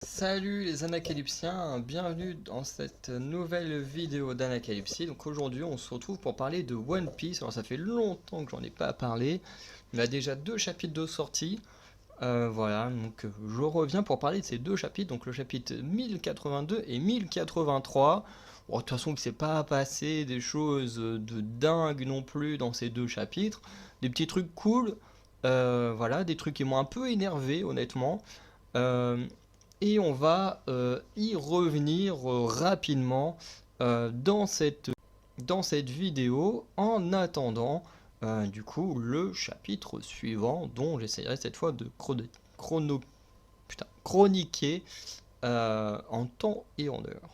Salut les Anacalypsiens, bienvenue dans cette nouvelle vidéo d'Anacalypsie. Donc aujourd'hui on se retrouve pour parler de One Piece. Alors ça fait longtemps que j'en ai pas parlé, il y a déjà deux chapitres de sortie. Voilà, donc je reviens pour parler de ces deux chapitres, donc le chapitre 1082 et 1083. Bon, de toute façon il ne s'est pas passé des choses de dingue non plus dans ces deux chapitres. Des petits trucs cool, voilà, des trucs qui m'ont un peu énervé honnêtement. Euh, et on va y revenir rapidement dans cette vidéo en attendant du coup le chapitre suivant dont j'essaierai cette fois de chroniquer en temps et en heure.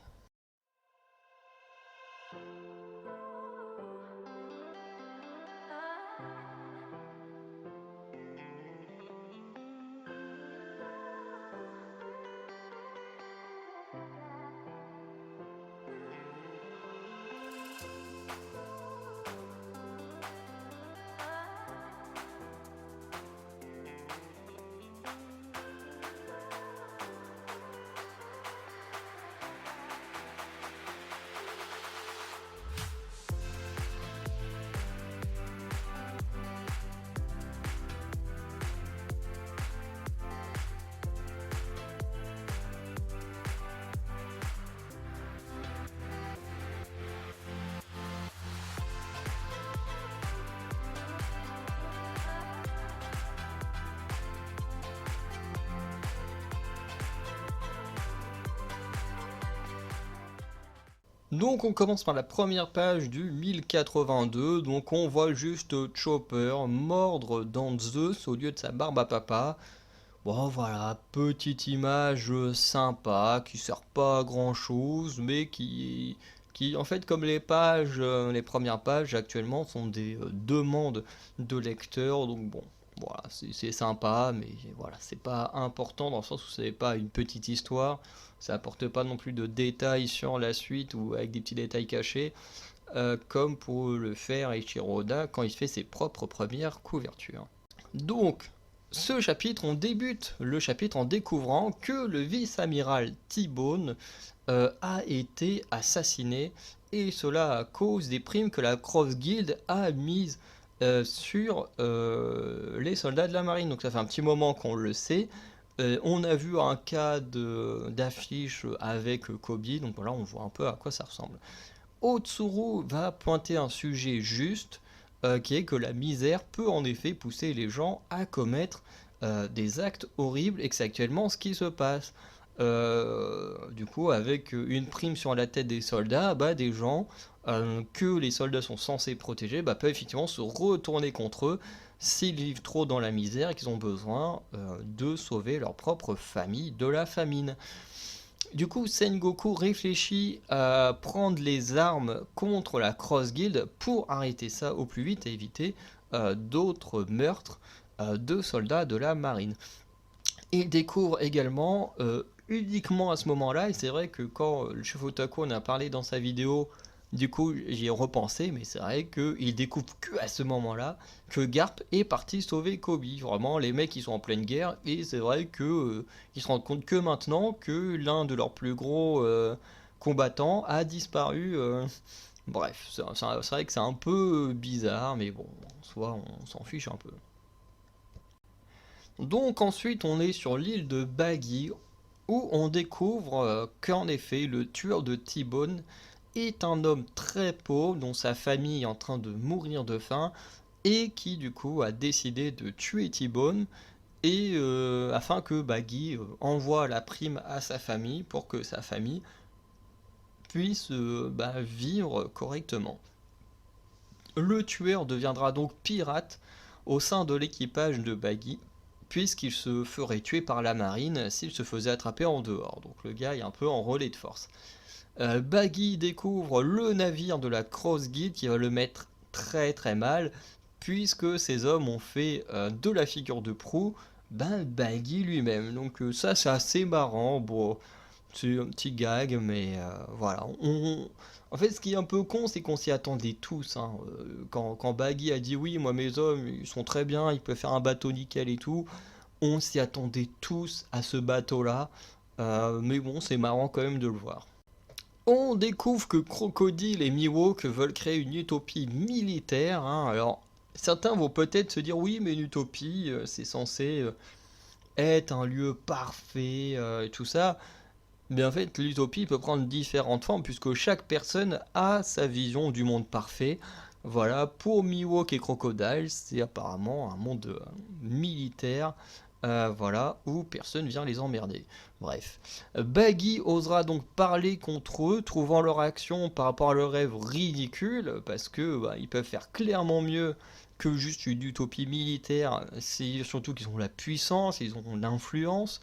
Donc on commence par la première page du 1082, donc on voit juste Chopper mordre dans Zeus au lieu de sa barbe à papa. Bon voilà, petite image sympa, qui sert pas à grand chose, mais qui en fait comme les pages, les premières pages actuellement sont des demandes de lecteurs, donc bon, voilà, c'est sympa, mais voilà, c'est pas important dans le sens où c'est pas une petite histoire, ça apporte pas non plus de détails sur la suite ou avec des petits détails cachés, comme pour le faire Eiichiro Oda quand il fait ses propres premières couvertures. Donc, ce chapitre, on débute le chapitre en découvrant que le vice-amiral T-Bone a été assassiné, et cela à cause des primes que la Cross Guild a mises sur les soldats de la marine. Donc ça fait un petit moment qu'on le sait. On a vu un cas d'affiche avec Kobe, donc voilà, on voit un peu à quoi ça ressemble. Otsuru va pointer un sujet juste, qui est que la misère peut en effet pousser les gens à commettre des actes horribles, et que c'est actuellement ce qui se passe. Du coup, avec une prime sur la tête des soldats, bah, des gens que les soldats sont censés protéger peuvent effectivement se retourner contre eux s'ils vivent trop dans la misère et qu'ils ont besoin de sauver leur propre famille de la famine. Du coup, Sengoku réfléchit à prendre les armes contre la Cross Guild pour arrêter ça au plus vite et éviter d'autres meurtres de soldats de la marine. Il découvre également, uniquement à ce moment-là, et c'est vrai que quand le chef Otaku en a parlé dans sa vidéo, du coup j'y ai repensé, mais c'est vrai qu'il découvre que à ce moment-là que Garp est parti sauver Kobe. Vraiment, les mecs ils sont en pleine guerre, et c'est vrai que ils se rendent compte que maintenant que l'un de leurs plus gros combattants a disparu. Bref, c'est vrai que c'est un peu bizarre, mais bon, en soi on s'en fiche un peu. Donc ensuite on est sur l'île de Baggy où on découvre qu'en effet le tueur de T-Bone est un homme très pauvre dont sa famille est en train de mourir de faim et qui du coup a décidé de tuer T-Bone et afin que Baggy envoie la prime à sa famille pour que sa famille puisse vivre correctement. Le tueur deviendra donc pirate au sein de l'équipage de Baggy, puisqu'il se ferait tuer par la marine s'il se faisait attraper en dehors. Donc le gars est un peu en relais de force. Baggy découvre le navire de la Cross Guild qui va le mettre très très mal, puisque ces hommes ont fait de la figure de proue Baggy lui-même. Donc ça c'est assez marrant. Bon, c'est un petit gag, mais voilà. En fait, ce qui est un peu con, c'est qu'on s'y attendait tous, hein. Quand Baggy a dit oui, moi mes hommes, ils sont très bien, ils peuvent faire un bateau nickel et tout, on s'y attendait tous à ce bateau-là. Mais bon, c'est marrant quand même de le voir. On découvre que Crocodile et Mihawk veulent créer une utopie militaire, hein. Alors, certains vont peut-être se dire oui, mais une utopie, c'est censé être un lieu parfait et tout ça. Mais en fait, l'utopie peut prendre différentes formes puisque chaque personne a sa vision du monde parfait. Voilà, pour Mihawk et Crocodile, c'est apparemment un monde militaire, voilà, où personne vient les emmerder. Bref. Baggy osera donc parler contre eux, trouvant leur action par rapport à leur rêve ridicule, parce que bah, ils peuvent faire clairement mieux que juste une utopie militaire, c'est surtout qu'ils ont la puissance, ils ont l'influence.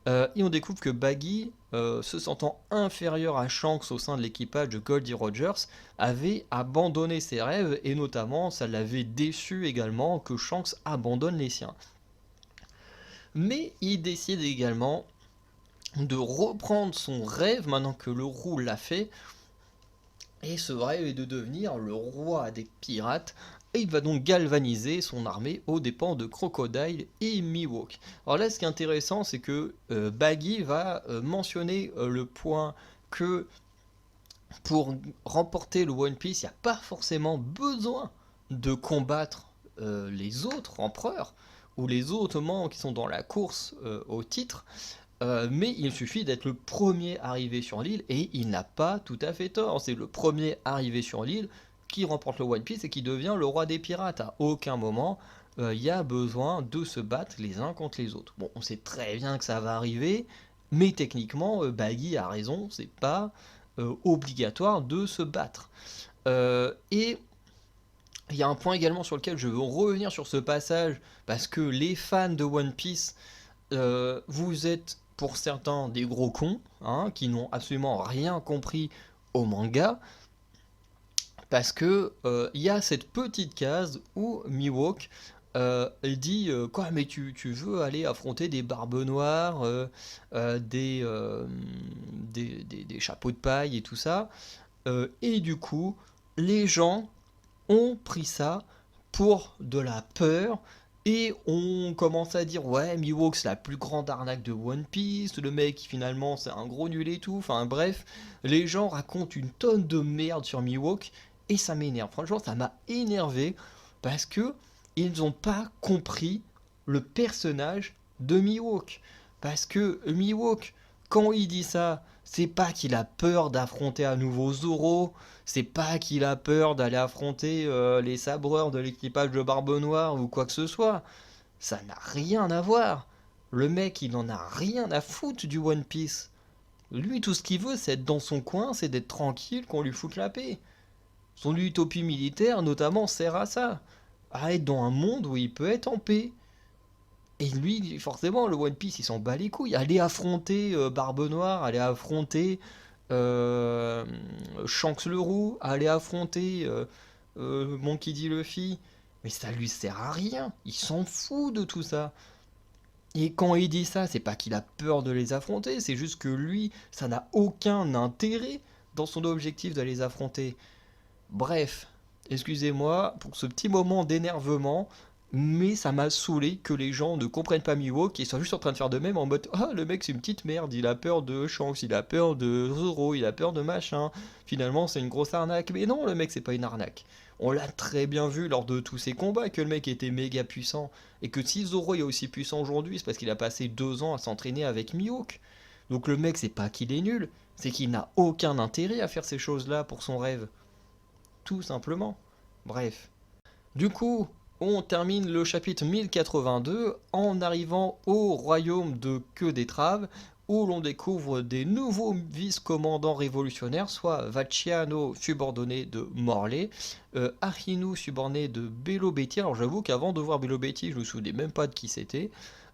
Et on découvre que Baggy, se sentant inférieur à Shanks au sein de l'équipage de Goldie Rogers, avait abandonné ses rêves et notamment ça l'avait déçu également que Shanks abandonne les siens. Mais il décide également de reprendre son rêve maintenant que le roux l'a fait. Et ce rêve est de devenir le roi des pirates. Et il va donc galvaniser son armée aux dépens de Crocodile et Mihawk. Alors là, ce qui est intéressant, c'est que Baggy va mentionner le point que pour remporter le One Piece, il n'y a pas forcément besoin de combattre les autres empereurs ou les autres membres qui sont dans la course au titre. Mais il suffit d'être le premier arrivé sur l'île et il n'a pas tout à fait tort. C'est le premier arrivé sur l'île qui remporte le One Piece et qui devient le roi des pirates. À aucun moment il y a besoin de se battre les uns contre les autres. Bon, on sait très bien que ça va arriver, mais techniquement, Baggy a raison, c'est pas obligatoire de se battre. Et il y a un point également sur lequel je veux revenir sur ce passage parce que les fans de One Piece, vous êtes pour certains des gros cons, hein, qui n'ont absolument rien compris au manga, parce que il y a cette petite case où Mihawk elle dit quoi, mais tu veux aller affronter des barbes noires, des chapeaux de paille et tout ça, et du coup les gens ont pris ça pour de la peur et on commence à dire ouais, Mihawk c'est la plus grande arnaque de One Piece, le mec finalement c'est un gros nul et tout, enfin bref, les gens racontent une tonne de merde sur Mihawk et ça m'énerve, franchement ça m'a énervé parce que ils n'ont pas compris le personnage de Mihawk. Parce que Mihawk, quand il dit ça, c'est pas qu'il a peur d'affronter à nouveau Zoro, c'est pas qu'il a peur d'aller affronter les sabreurs de l'équipage de Barbe Noire ou quoi que ce soit. Ça n'a rien à voir. Le mec, il en a rien à foutre du One Piece. Lui, tout ce qu'il veut, c'est être dans son coin, c'est d'être tranquille, qu'on lui foute la paix. Son utopie militaire, notamment, sert à ça. À être dans un monde où il peut être en paix. Et lui, forcément, le One Piece, il s'en bat les couilles. Aller affronter Barbe Noire, aller affronter euh, Shanks le Roux, aller affronter Monkey D. Luffy. Mais ça lui sert à rien. Il s'en fout de tout ça. Et quand il dit ça, c'est pas qu'il a peur de les affronter, c'est juste que lui, ça n'a aucun intérêt dans son objectif de les affronter. Bref, excusez-moi pour ce petit moment d'énervement, mais ça m'a saoulé que les gens ne comprennent pas Mihawk et soient juste en train de faire de même en mode ah, le mec c'est une petite merde, il a peur de Shanks, il a peur de Zoro, il a peur de machin. Finalement c'est une grosse arnaque. Mais non, le mec c'est pas une arnaque. On l'a très bien vu lors de tous ces combats que le mec était méga puissant et que si Zoro est aussi puissant aujourd'hui, c'est parce qu'il a passé 2 ans à s'entraîner avec Mihawk. Donc le mec c'est pas qu'il est nul, c'est qu'il n'a aucun intérêt à faire ces choses-là pour son rêve. Tout simplement. Bref. Du coup, on termine le chapitre 1082 en arrivant au royaume de Queue d'Étrave, où l'on découvre des nouveaux vice-commandants révolutionnaires, soit Vacciano, subordonné de Morley, Ahinu, subordonné de Bello Betty. Alors j'avoue qu'avant de voir Bello Betty, je me souvenais même pas de qui c'était.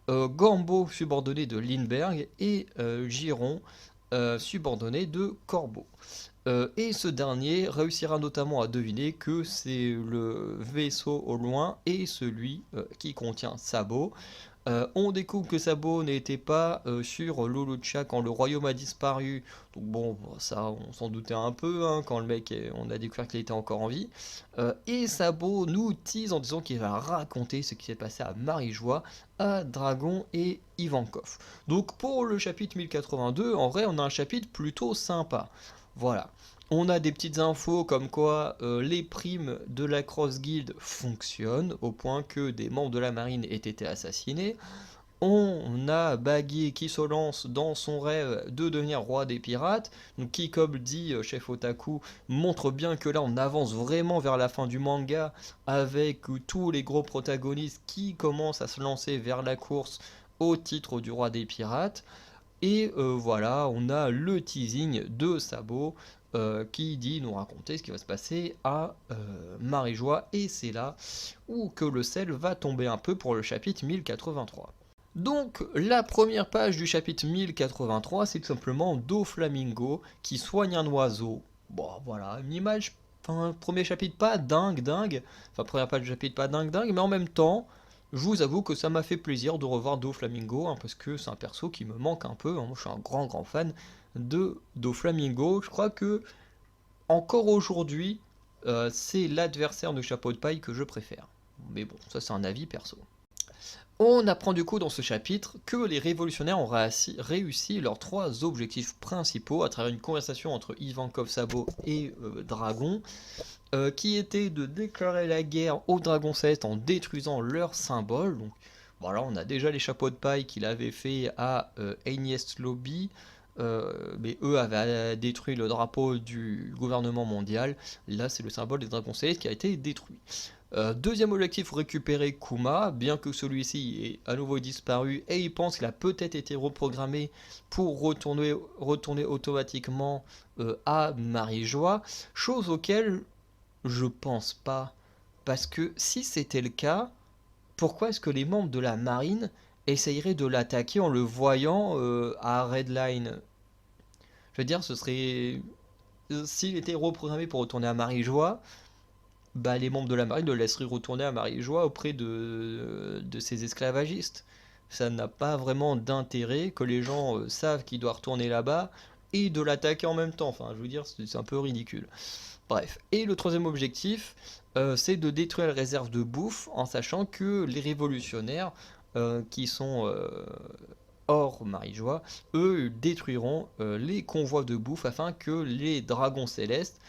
Gambo, subordonné de Lindbergh, et Giron, subordonné de Corbeau. Et ce dernier réussira notamment à deviner que c'est le vaisseau au loin et celui qui contient Sabo. On découvre que Sabo n'était pas sur Lulucha quand le royaume a disparu. Donc bon, ça on s'en doutait un peu hein, quand on a découvert qu'il était encore en vie. Et Sabo nous tease en disant qu'il va raconter ce qui s'est passé à Marie-Joie à Dragon et Ivankov. Donc pour le chapitre 1082, en vrai on a un chapitre plutôt sympa. Voilà. On a des petites infos comme quoi les primes de la Cross Guild fonctionnent, au point que des membres de la marine aient été assassinés. On a Baggy qui se lance dans son rêve de devenir roi des pirates. Donc qui, comme dit Chef Otaku, montre bien que là on avance vraiment vers la fin du manga avec tous les gros protagonistes qui commencent à se lancer vers la course au titre du roi des pirates. Et voilà, on a le teasing de Sabo qui dit nous raconter ce qui va se passer à Marie-Joie. Et c'est là où que le sel va tomber un peu pour le chapitre 1083. Donc la première page du chapitre 1083, c'est tout simplement Doflamingo qui soigne un oiseau. Bon voilà, une image, enfin premier chapitre pas dingue, enfin première page du chapitre pas dingue, mais en même temps, je vous avoue que ça m'a fait plaisir de revoir Doflamingo, hein, parce que c'est un perso qui me manque un peu, hein. Moi je suis un grand fan de Doflamingo. Je crois que encore aujourd'hui, c'est l'adversaire de Chapeau de Paille que je préfère. Mais bon, ça c'est un avis perso. On apprend du coup dans ce chapitre que les révolutionnaires ont réussi leurs 3 objectifs principaux à travers une conversation entre Ivankov Sabo et Dragon, qui était de déclarer la guerre aux Dragons Célestes en détruisant leurs symboles. Donc voilà, on a déjà les chapeaux de paille qu'il avait fait à Agnès Lobby, mais eux avaient détruit le drapeau du gouvernement mondial. Là, c'est le symbole des Dragons Célestes qui a été détruit. Deuxième objectif, récupérer Kuma, bien que celui-ci ait à nouveau disparu et il pense qu'il a peut-être été reprogrammé pour retourner automatiquement à Marie-Joie, chose auquel je pense pas. Parce que si c'était le cas, pourquoi est-ce que les membres de la marine essayeraient de l'attaquer en le voyant à Redline? Je veux dire, ce serait... S'il était reprogrammé pour retourner à Marie-Joie, bah, les membres de la marine le laisseraient retourner à Marie-Joie auprès de ces esclavagistes. Ça n'a pas vraiment d'intérêt que les gens savent qu'il doit retourner là-bas et de l'attaquer en même temps. Enfin, je veux dire, c'est un peu ridicule. Bref. Et le troisième objectif, c'est de détruire les réserves de bouffe en sachant que les révolutionnaires qui sont hors Marie-Joie, eux détruiront les convois de bouffe afin que les dragons célestes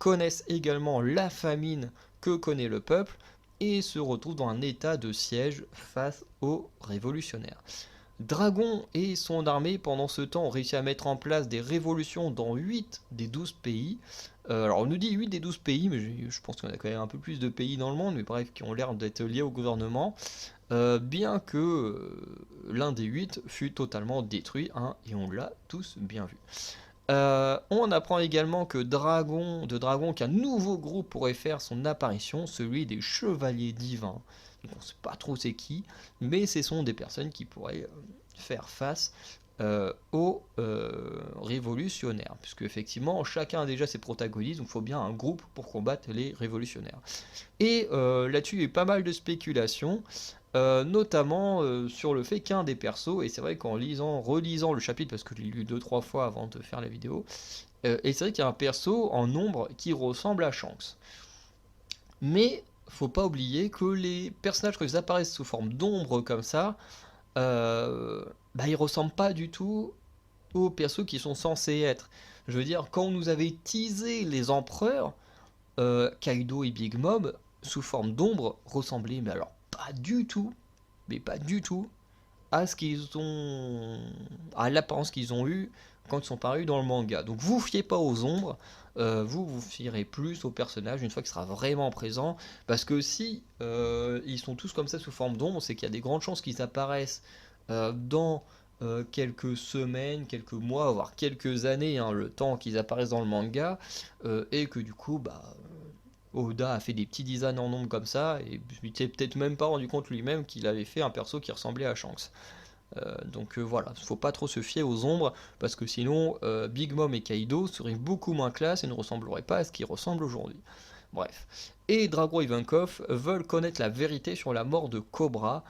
connaissent également la famine que connaît le peuple et se retrouvent dans un état de siège face aux révolutionnaires. Dragon et son armée, pendant ce temps, ont réussi à mettre en place des révolutions dans 8 des 12 pays. Alors on nous dit 8 des 12 pays, mais je pense qu'on a quand même un peu plus de pays dans le monde, mais bref, qui ont l'air d'être liés au gouvernement. Bien que l'un des 8 fut totalement détruit, hein, et on l'a tous bien vu. On apprend également que qu'un nouveau groupe pourrait faire son apparition, celui des Chevaliers Divins. Donc on ne sait pas trop c'est qui, mais ce sont des personnes qui pourraient faire face aux révolutionnaires, puisque effectivement chacun a déjà ses protagonistes, donc il faut bien un groupe pour combattre les révolutionnaires. Et là-dessus il y a eu pas mal de spéculations, notamment sur le fait qu'un des persos, et c'est vrai qu'en relisant le chapitre, parce que je l'ai lu 2-3 fois avant de faire la vidéo, et c'est vrai qu'il y a un perso en ombre qui ressemble à Shanks. Mais faut pas oublier que les personnages, quand ils apparaissent sous forme d'ombre comme ça, bah, ils ressemblent pas du tout aux persos qui sont censés être. Je veux dire, quand on nous avait teasé les empereurs, Kaido et Big Mom, sous forme d'ombre, ressemblaient, mais alors pas du tout, mais pas du tout, à l'apparence qu'ils ont eu quand ils sont parus dans le manga. Donc vous fiez pas aux ombres, vous fierez plus au personnage une fois qu'il sera vraiment présent, parce que si ils sont tous comme ça sous forme d'ombre, c'est qu'il y a des grandes chances qu'ils apparaissent dans quelques semaines, quelques mois, voire quelques années, hein, le temps qu'ils apparaissent dans le manga, et que du coup, bah, Oda a fait des petits designs en ombre comme ça, et il s'est peut-être même pas rendu compte lui-même qu'il avait fait un perso qui ressemblait à Shanks. Donc voilà, faut pas trop se fier aux ombres, parce que sinon Big Mom et Kaido seraient beaucoup moins classe et ne ressembleraient pas à ce qu'ils ressemblent aujourd'hui. Bref. Et Drago et Ivankov veulent connaître la vérité sur la mort de Cobra,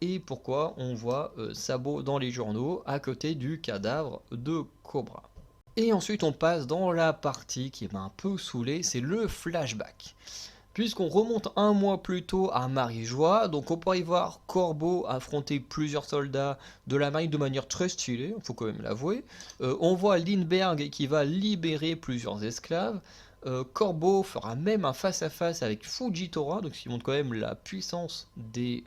et pourquoi on voit Sabo dans les journaux à côté du cadavre de Cobra. Et ensuite on passe dans la partie qui m'a un peu saoulé, c'est le flashback. Puisqu'on remonte un mois plus tôt à Marie-Joie, donc on pourrait y voir Corbeau affronter plusieurs soldats de la marine de manière très stylée, il faut quand même l'avouer. On voit Lindbergh qui va libérer plusieurs esclaves. Corbeau fera même un face-à-face avec Fujitora, donc ce qui montre quand même la puissance des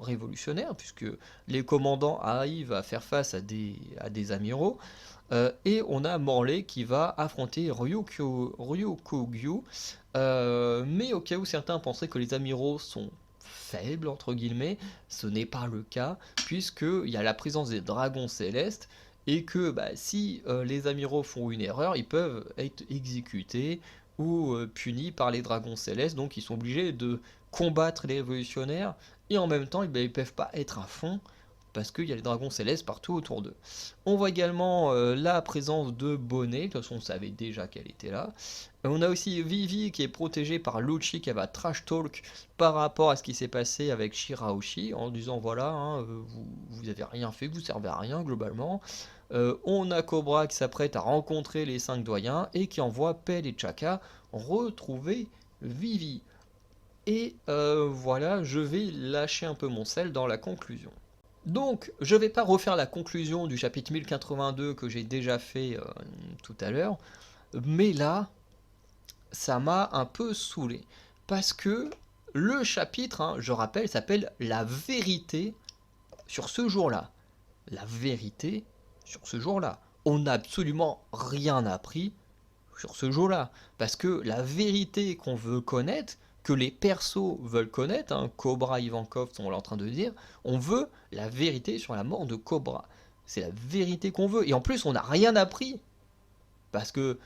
révolutionnaires, puisque les commandants arrivent à faire face à des amiraux. Et on a Morley qui va affronter Ryukogyu, mais au cas où certains penseraient que les amiraux sont faibles, entre guillemets, ce n'est pas le cas, puisqu'il y a la présence des dragons célestes, et que si les amiraux font une erreur, ils peuvent être exécutés ou punis par les dragons célestes, donc ils sont obligés de combattre les révolutionnaires, et en même temps, ils ne peuvent pas être à fond, parce qu'il y a les dragons célestes partout autour d'eux. On voit également la présence de Bonnet, de toute façon on savait déjà qu'elle était là. On a aussi Vivi qui est protégée par Lucci qui va trash talk par rapport à ce qui s'est passé avec Shirahoshi, en disant voilà, hein, vous avez rien fait, vous servez à rien globalement. On a Cobra qui s'apprête à rencontrer les 5 doyens et qui envoie Pell et Chaka retrouver Vivi. Et voilà, je vais lâcher un peu mon sel dans la conclusion. Donc, je ne vais pas refaire la conclusion du chapitre 1082 que j'ai déjà fait tout à l'heure, mais là, ça m'a un peu saoulé. Parce que le chapitre, hein, je rappelle, s'appelle La vérité sur ce jour-là. La vérité sur ce jour-là. On n'a absolument rien appris sur ce jour-là. Parce que la vérité qu'on veut connaître, que les persos veulent connaître, hein, Cobra, Ivankov sont là en train de dire, on veut la vérité sur la mort de Cobra. C'est la vérité qu'on veut. Et en plus, on n'a rien appris. Parce que,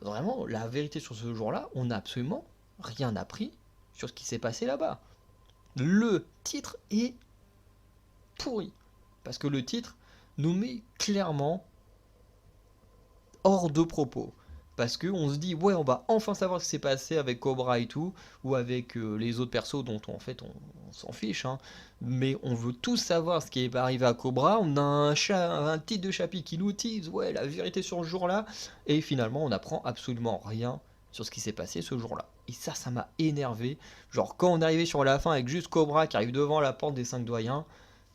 vraiment, la vérité sur ce jour-là, on n'a absolument rien appris sur ce qui s'est passé là-bas. Le titre est pourri. Parce que le titre nous met clairement hors de propos. Parce qu'on se dit, ouais, on va enfin savoir ce qui s'est passé avec Cobra et tout, ou avec les autres persos dont on s'en fiche, hein. Mais on veut tous savoir ce qui est arrivé à Cobra. On a un titre de chapitre qui nous tease, ouais, la vérité sur ce jour-là, et finalement, on n'apprend absolument rien sur ce qui s'est passé ce jour-là. Et ça m'a énervé. Genre, quand on est arrivé sur la fin avec juste Cobra qui arrive devant la porte des 5 doyens,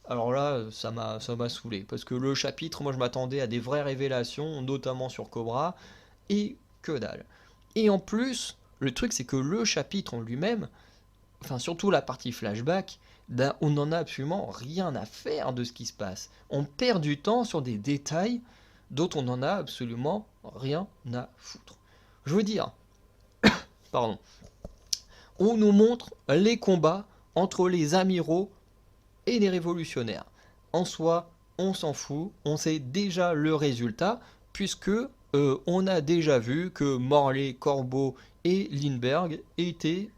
alors là, ça m'a saoulé. Parce que le chapitre, moi, je m'attendais à des vraies révélations, notamment sur Cobra, et que dalle. Et en plus, le truc c'est que le chapitre en lui-même, enfin surtout la partie flashback, on n'en a absolument rien à faire de ce qui se passe. On perd du temps sur des détails dont on n'en a absolument rien à foutre. Je veux dire, pardon, on nous montre les combats entre les amiraux et les révolutionnaires. En soi, on s'en fout, on sait déjà le résultat, puisque on a déjà vu que Morley, Corbeau et Lindbergh étaient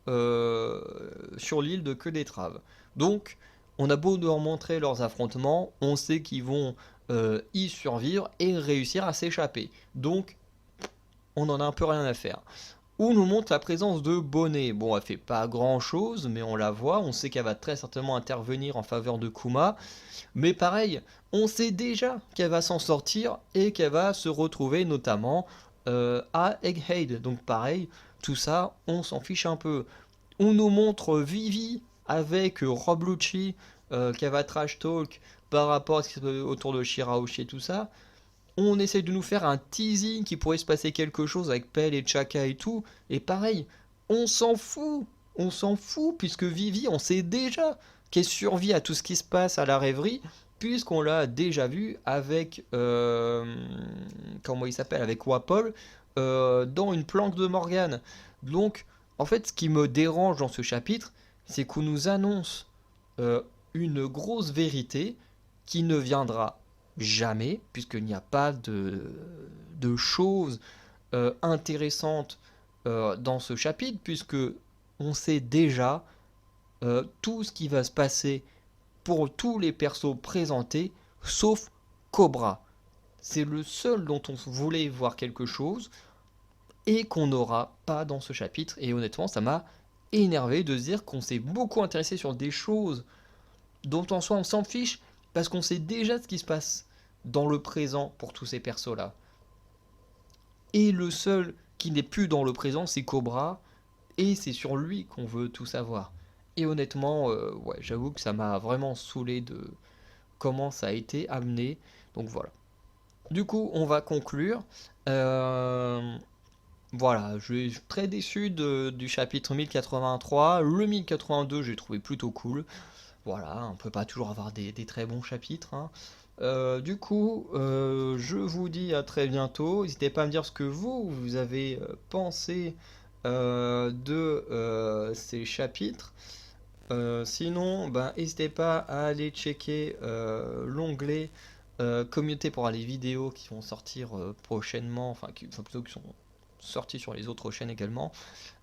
sur l'île de Queue d'Étrave. Donc, on a beau leur montrer leurs affrontements, on sait qu'ils vont y survivre et réussir à s'échapper. Donc, on en a un peu rien à faire. Où nous montre la présence de Bonnet. Bon, elle fait pas grand chose, mais on la voit. On sait qu'elle va très certainement intervenir en faveur de Kuma. Mais pareil, on sait déjà qu'elle va s'en sortir et qu'elle va se retrouver notamment à Egghead. Donc pareil, tout ça, on s'en fiche un peu. On nous montre Vivi avec Rob Lucci qui va trash talk par rapport à ce qui se passe autour de Shirahoshi et tout ça. On essaie de nous faire un teasing qui pourrait se passer quelque chose avec Pell et Chaka et tout. Et pareil, on s'en fout. On s'en fout puisque Vivi, on sait déjà qu'elle survit à tout ce qui se passe à la rêverie, puisqu'on l'a déjà vu avec comment il s'appelle, avec Wapol dans une planque de Morgane. Donc, en fait, ce qui me dérange dans ce chapitre, c'est qu'on nous annonce une grosse vérité qui ne viendra jamais, puisqu'il n'y a pas de choses intéressantes dans ce chapitre, puisque on sait déjà tout ce qui va se passer pour tous les persos présentés, sauf Cobra. C'est le seul dont on voulait voir quelque chose et qu'on n'aura pas dans ce chapitre. Et honnêtement, ça m'a énervé de se dire qu'on s'est beaucoup intéressé sur des choses dont en soi on s'en fiche, parce qu'on sait déjà ce qui se passe dans le présent pour tous ces persos-là. Et le seul qui n'est plus dans le présent, c'est Cobra. et c'est sur lui qu'on veut tout savoir. Et honnêtement, ouais, j'avoue que ça m'a vraiment saoulé de comment ça a été amené. Donc voilà. Du coup, on va conclure. Euh, voilà, je suis très déçu du chapitre 1083. Le 1082, j'ai trouvé plutôt cool. Voilà, on peut pas toujours avoir des très bons chapitres, hein. Du coup, je vous dis à très bientôt. N'hésitez pas à me dire ce que vous avez pensé de ces chapitres. Sinon, ben, n'hésitez pas à aller checker l'onglet communauté pour les vidéos qui vont sortir prochainement, enfin plutôt qui sont sorties sur les autres chaînes également.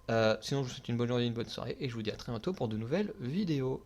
Sinon, je vous souhaite une bonne journée, une bonne soirée, et je vous dis à très bientôt pour de nouvelles vidéos.